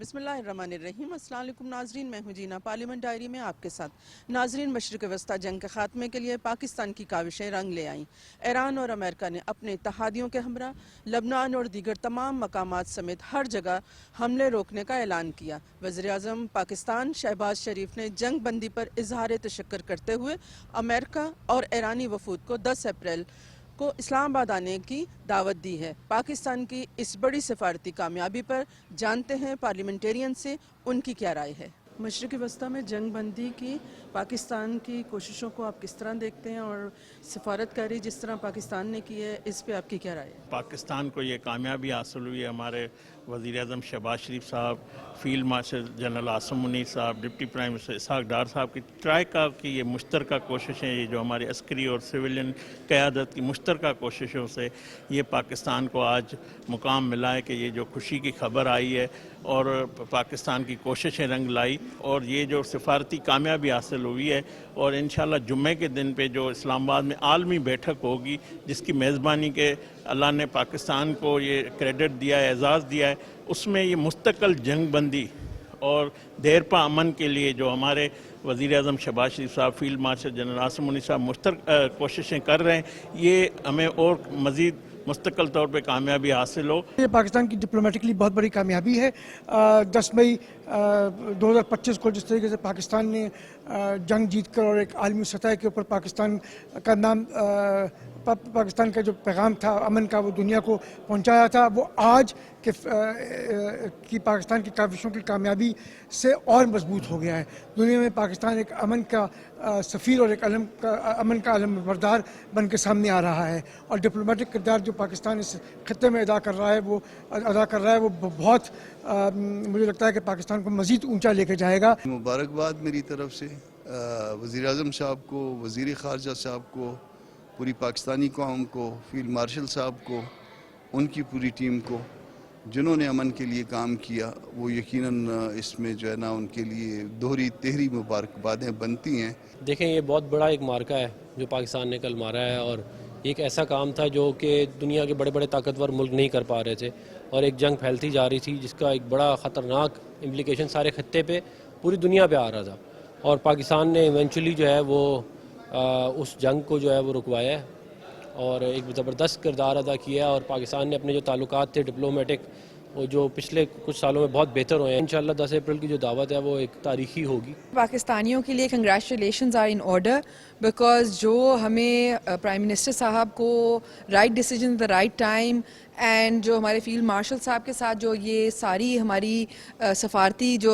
بسم اللہ الرحمن الرحیم۔ السلام علیکم ناظرین، میں ہوں جینا پارلیمنٹ ڈائری میں آپ کے ساتھ۔ ناظرین، مشرق وسطیٰ جنگ کے خاتمے کے لیے پاکستان کی کاوشیں رنگ لے آئیں۔ ایران اور امریکہ نے اپنے اتحادیوں کے ہمراہ لبنان اور دیگر تمام مقامات سمیت ہر جگہ حملے روکنے کا اعلان کیا۔ وزیر اعظم پاکستان شہباز شریف نے جنگ بندی پر اظہار تشکر کرتے ہوئے امریکہ اور ایرانی وفود کو 10 اپریل کو اسلام آباد آنے کی دعوت دی ہے۔ پاکستان کی اس بڑی سفارتی کامیابی پر جانتے ہیں پارلیمنٹیرین سے ان کی کیا رائے ہے۔ مشرق وسطیٰ میں جنگ بندی کی پاکستان کی کوششوں کو آپ کس طرح دیکھتے ہیں، اور سفارت کاری جس طرح پاکستان نے کی ہے اس پہ آپ کی کیا رائے ہے؟ پاکستان کو یہ کامیابی حاصل ہوئی ہے، ہمارے وزیر اعظم شہباز شریف صاحب، field marshal general Asim Munir صاحب، deputy prime minister Ishaq Dar صاحب کی ٹرائیکا کی یہ مشترکہ کوششیں، یہ جو ہماری عسکری اور سویلین قیادت کی مشترکہ کوششوں سے یہ پاکستان کو آج مقام ملا ہے کہ یہ جو خوشی کی خبر آئی ہے اور پاکستان کی کوششیں رنگ لائی، اور یہ جو سفارتی کامیابی حاصل ہوئی ہے، اور انشاءاللہ جمعے کے دن پہ جو اسلام آباد میں عالمی بیٹھک ہوگی جس کی میزبانی کے اللہ نے پاکستان کو یہ کریڈٹ دیا ہے، اعزاز دیا ہے، اس میں یہ مستقل جنگ بندی اور دیرپا امن کے لیے جو ہمارے وزیر اعظم شہباز شریف صاحب، field marshal general Asim Munir صاحب مشترکہ کوششیں کر رہے ہیں، یہ ہمیں اور مزید مستقل طور پہ کامیابی حاصل ہو۔ یہ پاکستان کی ڈپلومیٹکلی بہت بڑی کامیابی ہے۔ 10 مئی 2025 کو جس طریقے سے پاکستان نے جنگ جیت کر اور ایک عالمی سطح کے اوپر پاکستان کا نام، پاکستان کا جو پیغام تھا امن کا، وہ دنیا کو پہنچایا تھا، وہ آج کی پاکستان کی کاوشوں کی کامیابی سے اور مضبوط ہو گیا ہے۔ دنیا میں پاکستان ایک امن کا سفیر اور ایک امن کا علم بردار بن کے سامنے آ رہا ہے، اور ڈپلومیٹک کردار جو پاکستان اس خطے میں ادا کر رہا ہے وہ بہت مجھے لگتا ہے کہ پاکستان کو مزید اونچا لے کے جائے گا۔ مبارکباد میری طرف سے وزیر اعظم صاحب کو، وزیر خارجہ صاحب کو، پوری پاکستانی قوم کو، فیلڈ مارشل صاحب کو، ان کی پوری ٹیم کو جنہوں نے امن کے لیے کام کیا، وہ یقیناً اس میں جو ہے نا ان کے لیے دوہری تہری مبارکبادیں بنتی ہیں۔ دیکھیں، یہ بہت بڑا ایک مارکہ ہے جو پاکستان نے کل مارا ہے، اور ایک ایسا کام تھا جو کہ دنیا کے بڑے بڑے طاقتور ملک نہیں کر پا رہے تھے، اور ایک جنگ پھیلتی جا رہی تھی جس کا ایک بڑا خطرناک امپلیکیشن سارے خطے پہ، پوری دنیا پہ آ رہا تھا، اور پاکستان نے ایونچولی جو ہے وہ اس جنگ کو جو ہے وہ رکوایا ہے اور ایک زبردست کردار ادا کیا ہے، اور پاکستان نے اپنے جو تعلقات تھے ڈپلومیٹک، وہ جو پچھلے کچھ سالوں میں بہت بہتر ہوئے ہیں۔ انشاءاللہ 10 اپریل کی جو دعوت ہے وہ ایک تاریخی ہوگی۔ پاکستانیوں کے لیے congratulations are in order, because جو ہمیں پرائم منسٹر صاحب کو right decision the right time, and جو ہمارے فیلڈ مارشل صاحب کے ساتھ جو یہ ساری ہماری سفارتی جو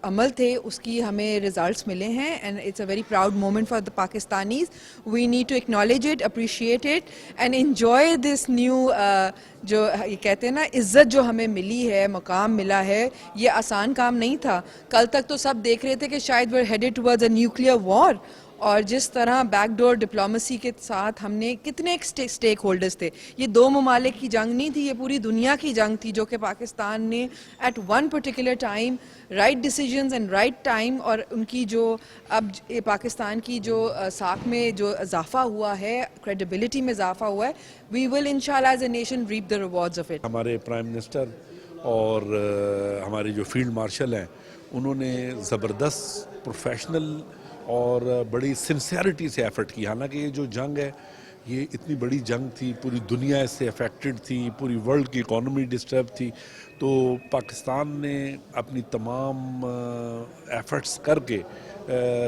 عمل تھے اس کی ہمیں ریزلٹس ملے ہیں، and it's a very proud moment for the Pakistanis. We need to acknowledge it, appreciate it and enjoy this new جو یہ کہتے ہیں نا عزت جو ہمیں ملی ہے، مقام ملا ہے۔ یہ آسان کام نہیں تھا۔ کل تک تو سب دیکھ رہے تھے کہ شاید we're headed towards a nuclear war، اور جس طرح بیک ڈور ڈپلومیسی کے ساتھ ہم نے کتنے اسٹیک ہولڈرز تھے۔ یہ دو ممالک کی جنگ نہیں تھی، یہ پوری دنیا کی جنگ تھی، جو کہ پاکستان نے at one particular time right decisions and right time, اور ان کی جو اب پاکستان کی جو ساکھ میں جو اضافہ ہوا ہے، کریڈیبلٹی میں اضافہ ہوا ہے، وی ول انشاءاللہ as a nation reap the rewards of it. ہمارے پرائم منسٹر اور ہمارے جو فیلڈ مارشل ہیں، انہوں نے زبردست پروفیشنل اور بڑی سنسیئرٹی سے ایفرٹ کی۔ حالانکہ یہ جو جنگ ہے یہ اتنی بڑی جنگ تھی، پوری دنیا اس سے افیکٹڈ تھی، پوری ورلڈ کی اکانومی ڈسٹرب تھی، تو پاکستان نے اپنی تمام ایفرٹس کر کے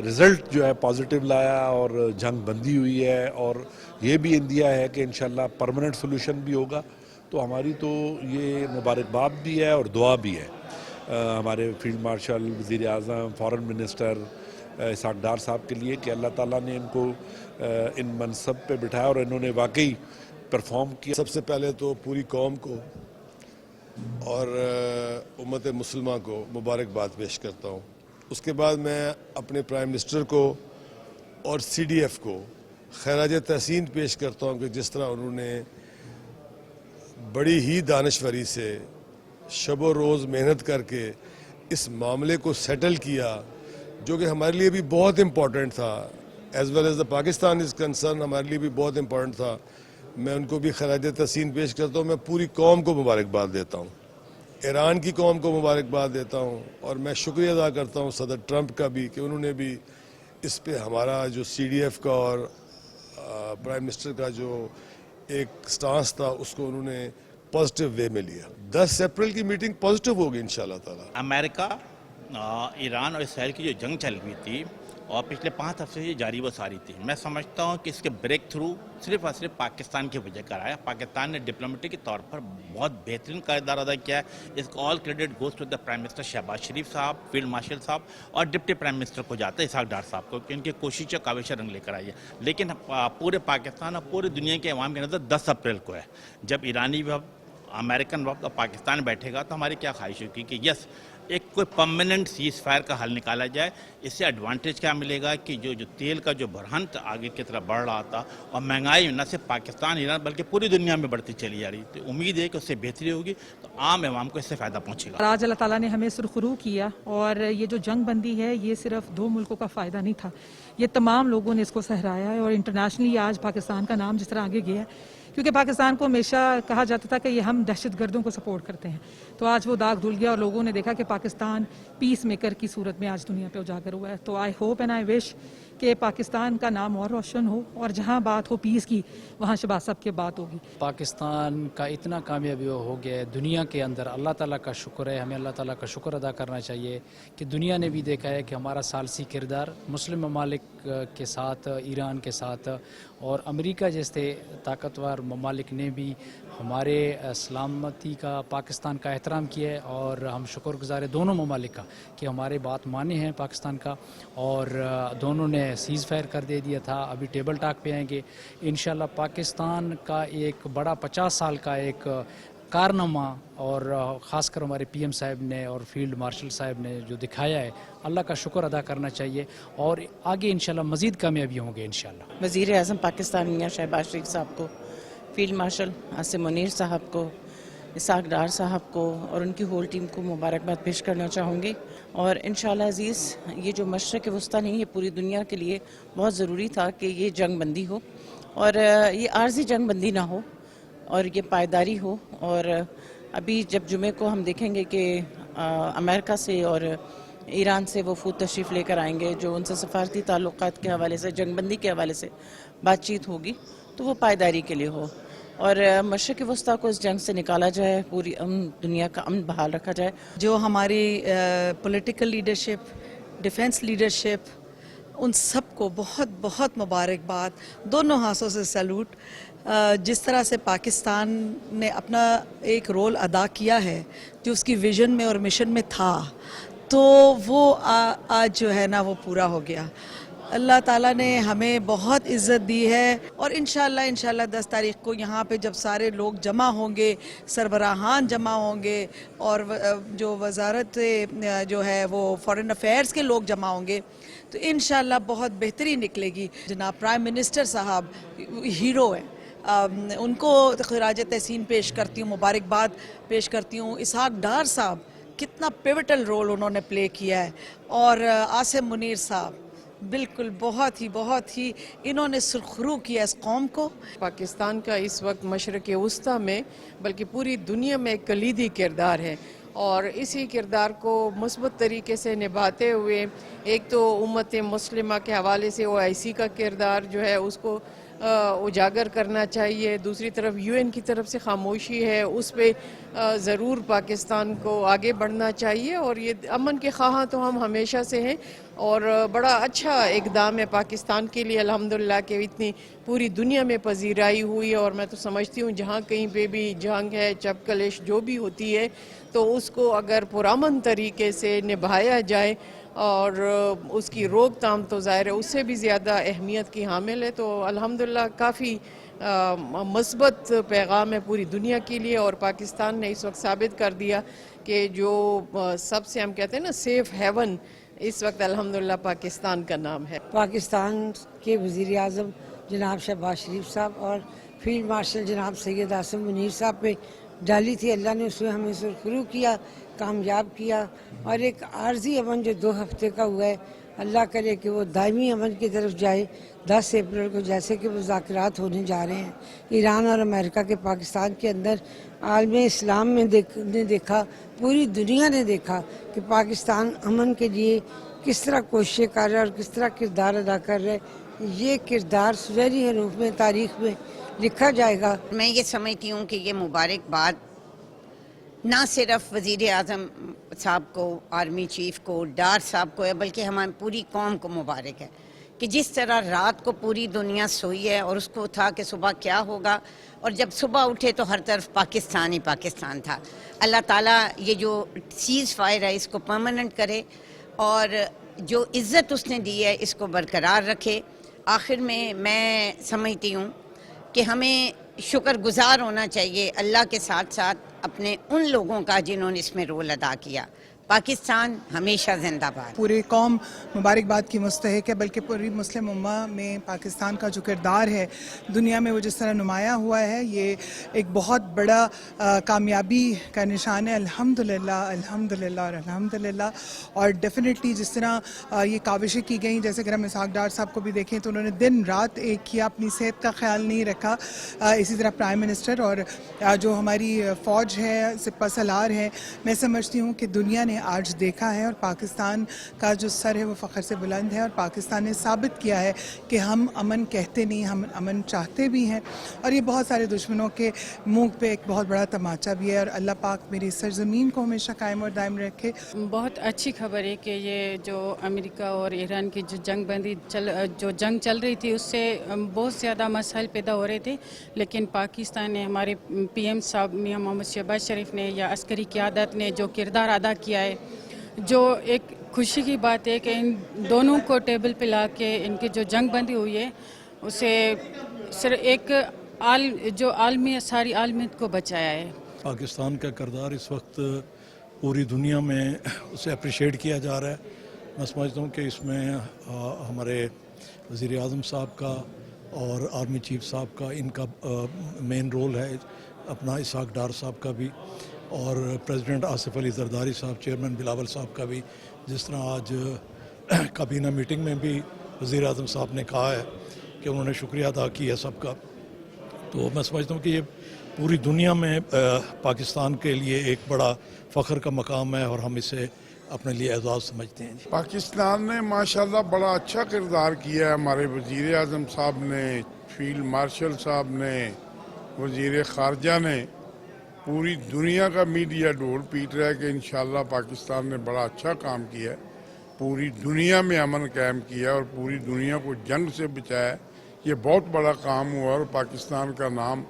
رزلٹ جو ہے پازیٹیو لایا، اور جنگ بندی ہوئی ہے، اور یہ بھی اندیا ہے کہ انشاءاللہ پرماننٹ سولوشن بھی ہوگا۔ تو ہماری تو یہ مبارکباد بھی ہے اور دعا بھی ہے ہمارے فیلڈ مارشل، وزیر اعظم، فارن منسٹر اسحاق ڈار صاحب کے لیے کہ اللہ تعالیٰ نے ان کو ان منصب پہ بٹھایا اور انہوں نے واقعی پرفارم کیا۔ سب سے پہلے تو پوری قوم کو اور امت مسلمہ کو مبارکباد پیش کرتا ہوں۔ اس کے بعد میں اپنے پرائم منسٹر کو اور سی ڈی ایف کو خراج تحسین پیش کرتا ہوں کہ جس طرح انہوں نے بڑی ہی دانشوری سے شب و روز محنت کر کے اس معاملے کو سیٹل کیا، جو کہ ہمارے لیے بھی بہت امپورٹنٹ تھا، as well as the Pakistan is concern, ہمارے لیے بھی بہت امپورٹنٹ تھا۔ میں ان کو بھی خراج تحسین پیش کرتا ہوں، میں پوری قوم کو مبارکباد دیتا ہوں۔ ایران کی قوم کو مبارکباد دیتا ہوں، اور میں شکریہ ادا کرتا ہوں صدر ٹرمپ کا بھی کہ انہوں نے بھی اس پہ ہمارا جو CDF کا اور پرائم منسٹر کا جو ایک سٹانس تھا اس کو انہوں نے پازیٹیو وے میں لیا۔ 10 اپریل کی میٹنگ پازیٹیو ہوگی انشاءاللہ تعالی۔ امریکہ ایران اور اسرائیل کی جو جنگ چل رہی تھی اور پچھلے 5 ہفتے سے یہ جاری و ساری تھی، میں سمجھتا ہوں کہ اس کے بریک تھرو صرف اور صرف پاکستان کی وجہ کر آیا۔ پاکستان نے ڈپلومیٹک کے طور پر بہت بہترین کردار ادا کیا ہے۔ اس کا all credit goes to the prime minister Shahbaz Sharif صاحب، فیلڈ مارشل صاحب اور ڈپٹی پرائم منسٹر کو جاتا ہے اسحاق ڈار صاحب کو، کہ ان کی کوششیں کاوشیں رنگ لے کر آئی ہے۔ لیکن پورے پاکستان اور پوری دنیا کے عوام کی نظر 10 اپریل کو ہے، جب ایرانی وقت، امریکن وقت اور پاکستان بیٹھے گا، تو ہماری کیا خواہش ہوگی کہ یس ایک کوئی پرماننٹ سیز فائر کا حل نکالا جائے۔ اس سے ایڈوانٹیج کیا ملے گا کہ جو تیل کا جو بحران آگے کی طرف بڑھ رہا تھا اور مہنگائی نہ صرف پاکستان ایران بلکہ پوری دنیا میں بڑھتی چلی جا رہی، تو امید ہے کہ اس سے بہتری ہوگی، تو عام عوام کو اس سے فائدہ پہنچے گا۔ آج اللہ تعالیٰ نے ہمیں سرخرو کیا، اور یہ جو جنگ بندی ہے یہ صرف 2 ملکوں کا فائدہ نہیں تھا، یہ تمام لوگوں نے اس کو سہرایا ہے، اور انٹرنیشنلی آج پاکستان کا نام جس طرح آگے گیا ہے، کیونکہ پاکستان کو ہمیشہ کہا جاتا تھا کہ یہ ہم دہشت گردوں کو سپورٹ کرتے ہیں، تو آج وہ داغ دھل گیا اور لوگوں نے دیکھا کہ پاکستان پیس میکر کی صورت میں آج دنیا پہ اجاگر ہوا ہے۔ تو آئی ہوپ اینڈ آئی وش کہ پاکستان کا نام اور روشن ہو، اور جہاں بات ہو پیس کی وہاں شہباز صاحب کی بات ہوگی۔ پاکستان کا اتنا کامیابی ہو گیا ہے دنیا کے اندر، اللہ تعالیٰ کا شکر ہے، ہمیں اللہ تعالیٰ کا شکر ادا کرنا چاہیے کہ دنیا نے بھی دیکھا ہے کہ ہمارا ثالثی کردار مسلم ممالک کے ساتھ، ایران کے ساتھ اور امریکہ جیسے طاقتور ممالک نے بھی ہمارے سلامتی کا، پاکستان کا احترام کیا ہے، اور ہم شکر گزار ہیں دونوں ممالک کا کہ ہمارے بات مانے ہیں پاکستان کا، اور دونوں نے سیز فائر کر دیا تھا۔ ابھی ٹیبل ٹاک پہ آئیں گے انشاءاللہ۔ پاکستان کا ایک بڑا 50 سال کا ایک کارنامہ، اور خاص کر ہمارے PM صاحب نے اور فیلڈ مارشل صاحب نے جو دکھایا ہے، اللہ کا شکر ادا کرنا چاہیے، اور آگے انشاءاللہ مزید کامیابی ہوں گے انشاءاللہ۔ وزیر اعظم پاکستان میاں شہباز شریف صاحب کو، فیلڈ مارشل عاصم منیر صاحب کو، اسحاق ڈار صاحب کو اور ان کی ہول ٹیم کو مبارکباد پیش کرنا چاہوں گی، اور انشاءاللہ عزیز یہ جو مشرق وسطیٰ نہیں، یہ پوری دنیا کے لیے بہت ضروری تھا کہ یہ جنگ بندی ہو، اور یہ عارضی جنگ بندی نہ ہو، اور یہ پائیداری ہو۔ اور ابھی جب جمعے کو ہم دیکھیں گے کہ امریکہ سے اور ایران سے وفود تشریف لے کر آئیں گے، جو ان سے سفارتی تعلقات کے حوالے سے، جنگ بندی کے حوالے سے بات چیت ہوگی، تو وہ پائیداری کے لیے ہو، اور مشرق وسطیٰ کو اس جنگ سے نکالا جائے، پوری دنیا کا امن بحال رکھا جائے۔ جو ہماری پولیٹیکل لیڈرشپ، ڈیفنس لیڈرشپ، ان سب کو بہت بہت مبارکباد، دونوں ہاتھوں سے سیلوٹ۔ جس طرح سے پاکستان نے اپنا ایک رول ادا کیا ہے جو اس کی ویژن میں اور مشن میں تھا، تو وہ آج جو ہے نا وہ پورا ہو گیا۔ اللہ تعالیٰ نے ہمیں بہت عزت دی ہے، اور انشاءاللہ 10 تاریخ کو یہاں پہ جب سارے لوگ جمع ہوں گے، سربراہان جمع ہوں گے، اور جو وزارت جو ہے وہ فارن افیئرز کے لوگ جمع ہوں گے، تو انشاءاللہ بہت بہتری نکلے گی۔ جناب پرائم منسٹر صاحب ہیرو ہیں، ان کو خراج تحسین پیش کرتی ہوں، مبارکباد پیش کرتی ہوں۔ اسحاق ڈار صاحب کتنا پیوٹل رول انہوں نے پلے کیا ہے، اور عاصم منیر صاحب بالکل بہت ہی انہوں نے سرخرو کیا اس قوم کو۔ پاکستان کا اس وقت مشرق وسطیٰ میں بلکہ پوری دنیا میں ایک کلیدی کردار ہے، اور اسی کردار کو مثبت طریقے سے نبھاتے ہوئے ایک تو امت مسلمہ کے حوالے سے OIC کا کردار جو ہے اس کو اجاگر کرنا چاہیے، دوسری طرف UN کی طرف سے خاموشی ہے، اس پہ ضرور پاکستان کو آگے بڑھنا چاہیے، اور یہ امن کے خواہاں تو ہم ہمیشہ سے ہیں، اور بڑا اچھا اقدام ہے پاکستان کے لیے الحمدللہ کہ اتنی پوری دنیا میں پذیرائی ہوئی ہے، اور میں تو سمجھتی ہوں جہاں کہیں پہ بھی جنگ ہے، چپ کلش جو بھی ہوتی ہے، تو اس کو اگر پرامن طریقے سے نبھایا جائے اور اس کی روک تھام تو ظاہر ہے اس سے بھی زیادہ اہمیت کی حامل ہے۔ تو الحمدللہ کافی مثبت پیغام ہے پوری دنیا کے لیے، اور پاکستان نے اس وقت ثابت کر دیا کہ جو سب سے ہم کہتے ہیں نا سیف ہیون، اس وقت الحمدللہ پاکستان کا نام ہے۔ پاکستان کے وزیر اعظم جناب شہباز شریف صاحب اور فیلڈ مارشل جناب سید عاصم منیر صاحب پہ ڈالی تھی، اللہ نے اس میں ہمیں سرخرو کیا، کامیاب کیا، اور ایک عارضی امن جو 2 ہفتے کا ہوا ہے، اللہ کرے کہ وہ دائمی امن کی طرف جائے. 10 اپریل کو جیسے کہ مذاکرات ہونے جا رہے ہیں ایران اور امریکہ کے پاکستان کے اندر، عالم اسلام میں نے دیکھا، پوری دنیا نے دیکھا کہ پاکستان امن کے لیے کس طرح کوششیں کر رہا ہے اور کس طرح کردار ادا کر رہا ہے. یہ کردار سنہری حروف میں تاریخ میں لکھا جائے گا. میں یہ سمجھتی ہوں کہ یہ مبارکباد نہ صرف وزیر اعظم صاحب کو، آرمی چیف کو، ڈار صاحب کو ہے، بلکہ ہماری پوری قوم کو مبارک ہے کہ جس طرح رات کو پوری دنیا سوئی ہے اور اس کو تھا کہ صبح کیا ہوگا، اور جب صبح اٹھے تو ہر طرف پاکستان ہی پاکستان تھا. اللہ تعالیٰ یہ جو سیز فائر ہے اس کو پرماننٹ کرے اور جو عزت اس نے دی ہے اس کو برقرار رکھے. آخر میں سمجھتی ہوں کہ ہمیں شکر گزار ہونا چاہیے اللہ کے ساتھ ساتھ اپنے ان لوگوں کا جنہوں نے اس میں رول ادا کیا. پاکستان ہمیشہ زندہ باد. پوری قوم مبارکباد کی مستحق ہے، بلکہ پوری مسلم امہ میں پاکستان کا جو کردار ہے دنیا میں وہ جس طرح نمایاں ہوا ہے، یہ ایک بہت بڑا کامیابی کا نشان ہے. الحمدللہ الحمدللہ اور الحمدللہ. اور ڈیفینیٹلی جس طرح یہ کاوشیں کی گئیں، جیسے کہ ہم اسحاق ڈار صاحب کو بھی دیکھیں تو انہوں نے دن رات ایک کیا، اپنی صحت کا خیال نہیں رکھا. اسی طرح پرائم منسٹر اور جو ہماری فوج ہے، سپہ سالار ہے، میں سمجھتی ہوں کہ دنیا نے آج دیکھا ہے اور پاکستان کا جو سر ہے وہ فخر سے بلند ہے. اور پاکستان نے ثابت کیا ہے کہ ہم امن کہتے نہیں، ہم امن چاہتے بھی ہیں. اور یہ بہت سارے دشمنوں کے منہ پہ ایک بہت بڑا تماچا بھی ہے. اور اللہ پاک میری سرزمین کو ہمیشہ قائم اور دائم رکھے. بہت اچھی خبر ہے کہ یہ جو امریکہ اور ایران کی جو جنگ چل رہی تھی اس سے بہت زیادہ مسائل پیدا ہو رہے تھے، لیکن پاکستان نے، ہمارے پی ایم صاحب میاں محمد شہباز شریف نے یا عسکری قیادت نے جو کردار ادا کیا ہے، جو ایک خوشی کی بات ہے کہ ان دونوں کو ٹیبل پہ لا کے ان کی جو جنگ بندی ہوئی ہے اسے صرف ایک جو ساری عالمیت کو بچایا ہے. پاکستان کا کردار اس وقت پوری دنیا میں اسے اپریشیٹ کیا جا رہا ہے. میں سمجھتا ہوں کہ اس میں ہمارے وزیر اعظم صاحب کا اور آرمی چیف صاحب کا، ان کا مین رول ہے، اپنا اسحاق ڈار صاحب کا بھی، اور پریزیڈنٹ آصف علی زرداری صاحب، چیئرمین بلاول صاحب کا بھی. جس طرح آج کابینہ میٹنگ میں بھی وزیر اعظم صاحب نے کہا ہے کہ انہوں نے شکریہ ادا کیا سب کا. تو میں سمجھتا ہوں کہ یہ پوری دنیا میں پاکستان کے لیے ایک بڑا فخر کا مقام ہے اور ہم اسے اپنے لیے اعزاز سمجھتے ہیں. پاکستان نے ماشاءاللہ بڑا اچھا کردار کیا ہے. ہمارے وزیر اعظم صاحب نے، فیلڈ مارشل صاحب نے، وزیر خارجہ نے، پوری دنیا کا میڈیا ڈول پیٹ رہا ہے کہ انشاءاللہ پاکستان نے بڑا اچھا کام کیا ہے، پوری دنیا میں امن قائم کیا اور پوری دنیا کو جنگ سے بچایا. یہ بہت بڑا کام ہوا اور پاکستان کا نام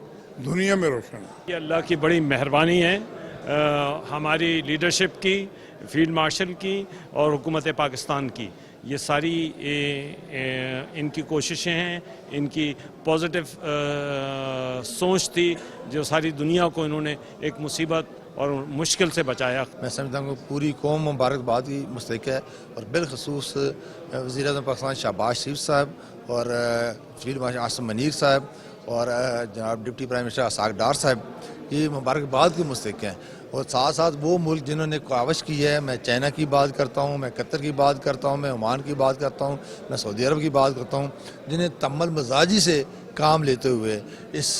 دنیا میں روشن ہے. یہ اللہ کی بڑی مہربانی ہے ہماری لیڈرشپ کی، فیلڈ مارشل کی اور حکومت پاکستان کی. یہ ساری ان کی کوششیں ہیں، ان کی پازیٹیو سوچ تھی جو ساری دنیا کو انہوں نے ایک مصیبت اور مشکل سے بچایا. میں سمجھتا ہوں کہ پوری قوم مبارکباد کی مستحق ہے، اور بالخصوص وزیر اعظم پاکستان شہباز شریف صاحب اور فیلڈ مارشل عاصم منیر صاحب اور جناب deputy prime minister Ishaq Dar صاحب یہ مبارکباد کی مستحق ہیں. اور ساتھ ساتھ وہ ملک جنہوں نے کاوش کی ہے، میں چائنا کی بات کرتا ہوں، میں قطر کی بات کرتا ہوں، میں عمان کی بات کرتا ہوں، میں سعودی عرب کی بات کرتا ہوں، جنہیں تمل مزاجی سے کام لیتے ہوئے اس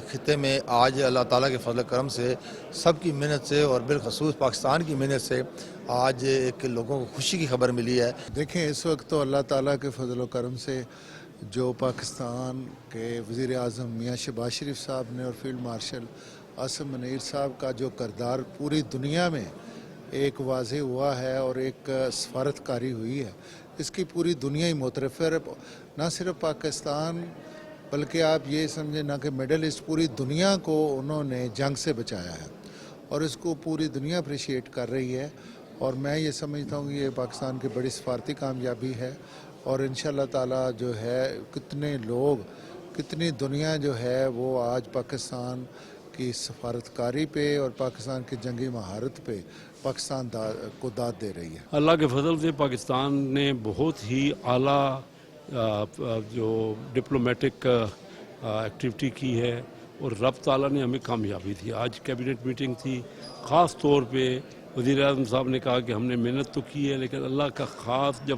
خطے میں آج اللہ تعالیٰ کے فضل و کرم سے، سب کی محنت سے اور بالخصوص پاکستان کی محنت سے آج ایک لوگوں کو خوشی کی خبر ملی ہے. دیکھیں اس وقت تو اللہ تعالیٰ کے فضل و کرم سے جو پاکستان کے وزیر اعظم میاں شہباز شریف صاحب نے اور فیلڈ مارشل عاصم منیر صاحب کا جو کردار پوری دنیا میں ایک واضح ہوا ہے اور ایک سفارتکاری ہوئی ہے، اس کی پوری دنیا ہی معترف ہے. نہ صرف پاکستان بلکہ آپ یہ سمجھیں نہ کہ مڈل ایسٹ، پوری دنیا کو انہوں نے جنگ سے بچایا ہے اور اس کو پوری دنیا اپریشیٹ کر رہی ہے. اور میں یہ سمجھتا ہوں کہ یہ پاکستان کی بڑی سفارتی کامیابی ہے. اور انشاءاللہ تعالیٰ جو ہے کتنے لوگ، کتنی دنیا جو ہے وہ آج پاکستان کی سفارتکاری پہ اور پاکستان کی جنگی مہارت پہ پاکستان کو داد دے رہی ہے. اللہ کے فضل سے پاکستان نے بہت ہی اعلیٰ جو ڈپلومیٹک ایکٹیویٹی کی ہے اور رب تعالیٰ نے ہمیں کامیابی دی. آج کیبنٹ میٹنگ تھی، خاص طور پہ وزیر اعظم صاحب نے کہا کہ ہم نے محنت تو کی ہے لیکن اللہ کا خاص جب